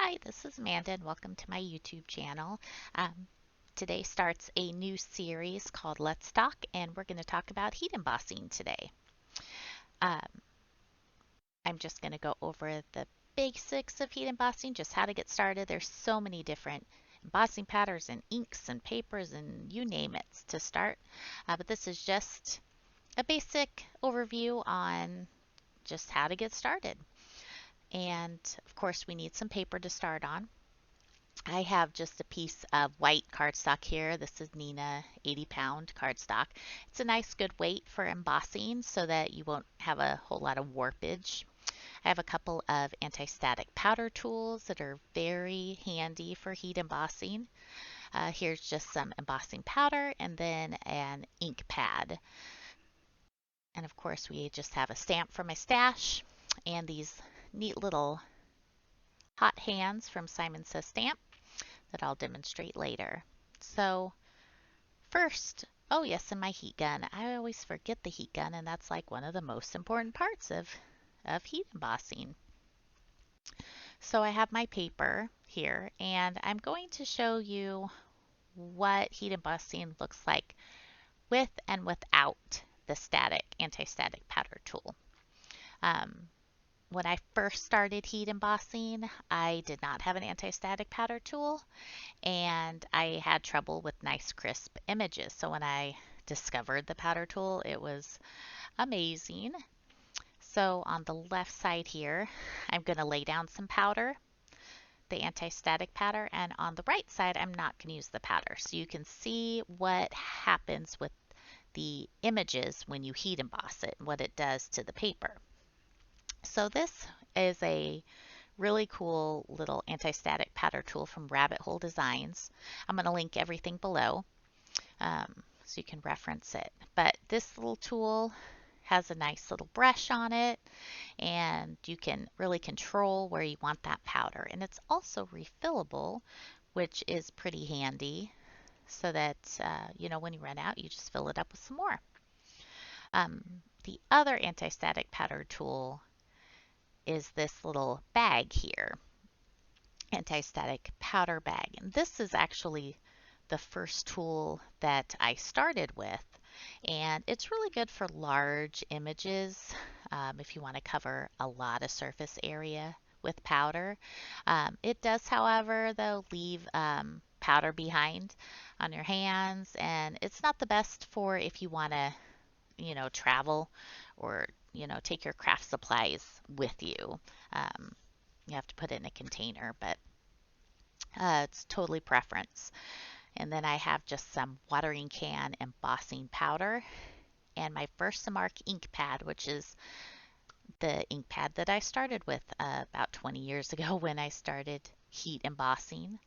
Hi, this is Amanda, and welcome to my YouTube channel. Today starts a new series called Let's Talk, and we're going to talk about heat embossing today. Um, I'm just going to go over the basics of heat embossing, just how to get started. There's so many different embossing patterns and inks and papers and you name it to start. But this is just a basic overview on just how to get started. And of course, we need some paper to start on. I have just a piece of white cardstock here. This is Neenah 80-pound cardstock. It's a nice good weight for embossing so that you won't have a whole lot of warpage. I have a couple of anti-static powder tools that are very handy for heat embossing. Here's just some embossing powder and then an ink pad. And of course we just have a stamp from my stash and these neat little hot hands from Simon Says Stamp that I'll demonstrate later. So first, oh yes, and my heat gun. I always forget the heat gun, and that's like one of the most important parts of heat embossing. So I have my paper here, and I'm going to show you what heat embossing looks like with and without the anti-static powder tool. When I first started heat embossing, I did not have an anti-static powder tool, and I had trouble with nice crisp images. So when I discovered the powder tool, it was amazing. So on the left side here, I'm going to lay down some powder, the anti-static powder, and on the right side, I'm not going to use the powder. So you can see what happens with the images when you heat emboss it, what it does to the paper. So this is a really cool little anti-static powder tool from Rabbit Hole Designs. I'm going to link everything below so you can reference it. But this little tool has a nice little brush on it, and you can really control where you want that powder. And it's also refillable, which is pretty handy, so that when you run out, you just fill it up with some more. The other anti-static powder tool is this little bag here, anti-static powder bag. And this is actually the first tool that I started with. And it's really good for large images if you want to cover a lot of surface area with powder. It does, however, though, leave powder behind on your hands, and it's not the best for if you want to, travel or, take your craft supplies with you. You have to put it in a container, but it's totally preference. And then I have just some watering can embossing powder and my Versamark ink pad, which is the ink pad that I started with about 20 years ago when I started heat embossing.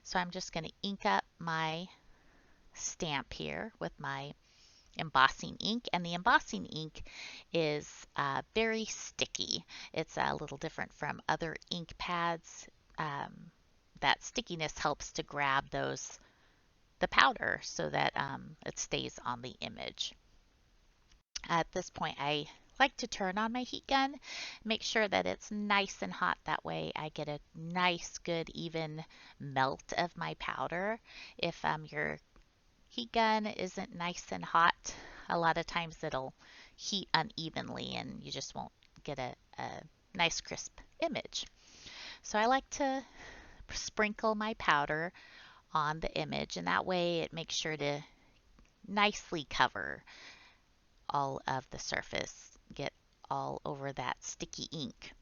So I'm just going to ink up my stamp here with my embossing ink, and the embossing ink is very sticky. It's a little different from other ink pads. That stickiness helps to grab the powder so that it stays on the image. At this point, I like to turn on my heat gun, make sure that it's nice and hot. That way I get a nice, good, even melt of my powder. If your heat gun isn't nice and hot, a lot of times it'll heat unevenly and you just won't get a nice crisp image. So I like to sprinkle my powder on the image, and that way it makes sure to nicely cover all of the surface, get all over that sticky ink.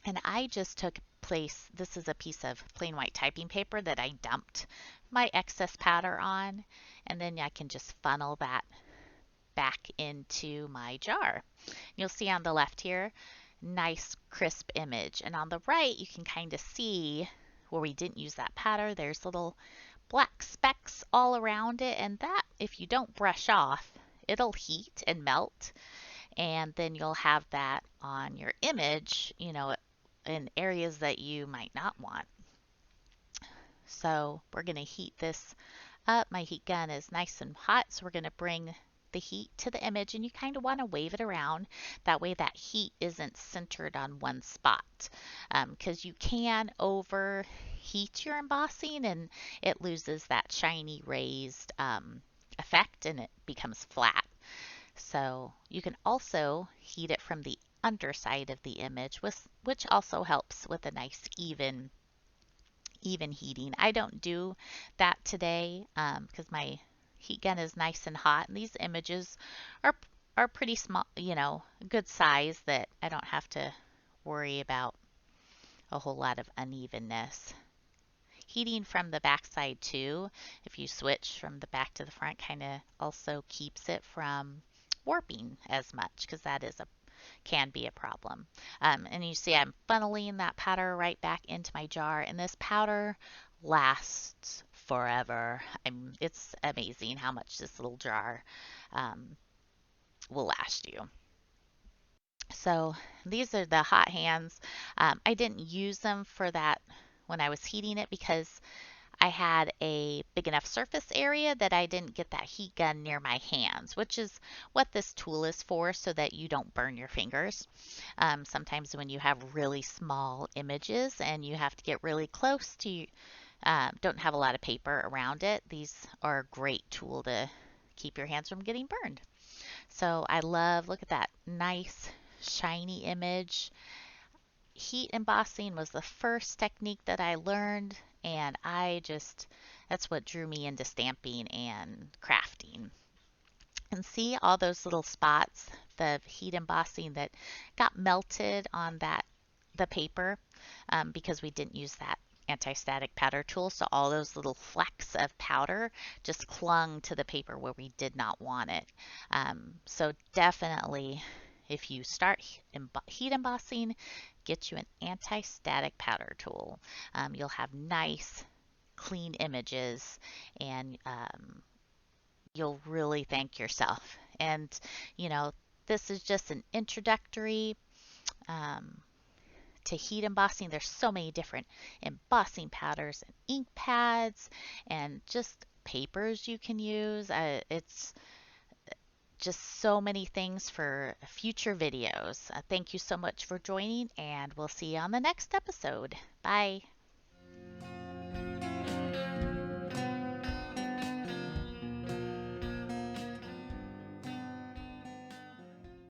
And I just took this is a piece of plain white typing paper that I dumped my excess powder on, and then I can just funnel that back into my jar. You'll see on the left here, nice crisp image. And on the right, you can kind of see where we didn't use that powder. There's little black specks all around it, and that, if you don't brush off, it'll heat and melt, and then you'll have that on your image, in areas that you might not want. So we're going to heat this up. My heat gun is nice and hot, so we're going to bring the heat to the image, and you kind of want to wave it around. That way that heat isn't centered on one spot, because you can overheat your embossing and it loses that shiny raised effect and it becomes flat. So you can also heat it from the underside of the image, which also helps with a nice even heating. I don't do that today because my heat gun is nice and hot, and these images are are pretty small, good size that I don't have to worry about a whole lot of unevenness. Heating from the backside too, if you switch from the back to the front, kind of also keeps it from warping as much because that is a can be a problem. And you see I'm funneling that powder right back into my jar, and this powder lasts forever. It's amazing how much this little jar um, will last you. So these are the hot hands. I didn't use them for that when I was heating it because I had a big enough surface area that I didn't get that heat gun near my hands, which is what this tool is for so that you don't burn your fingers. Sometimes when you have really small images and you have to get really close to, don't have a lot of paper around it, these are a great tool to keep your hands from getting burned. So I love, look at that nice shiny image. Heat embossing was the first technique that I learned, and that's what drew me into stamping and crafting. And see all those little spots, the heat embossing that got melted on the paper because we didn't use that anti-static powder tool. So all those little flecks of powder just clung to the paper where we did not want it. So definitely, if you start heat embossing, get you an anti-static powder tool. You'll have nice, clean images, and you'll really thank yourself. And, you know, this is just an introductory um, to heat embossing. There's so many different embossing powders and ink pads and just papers you can use. It's just so many things for future videos. Thank you so much for joining, and we'll see you on the next episode. Bye.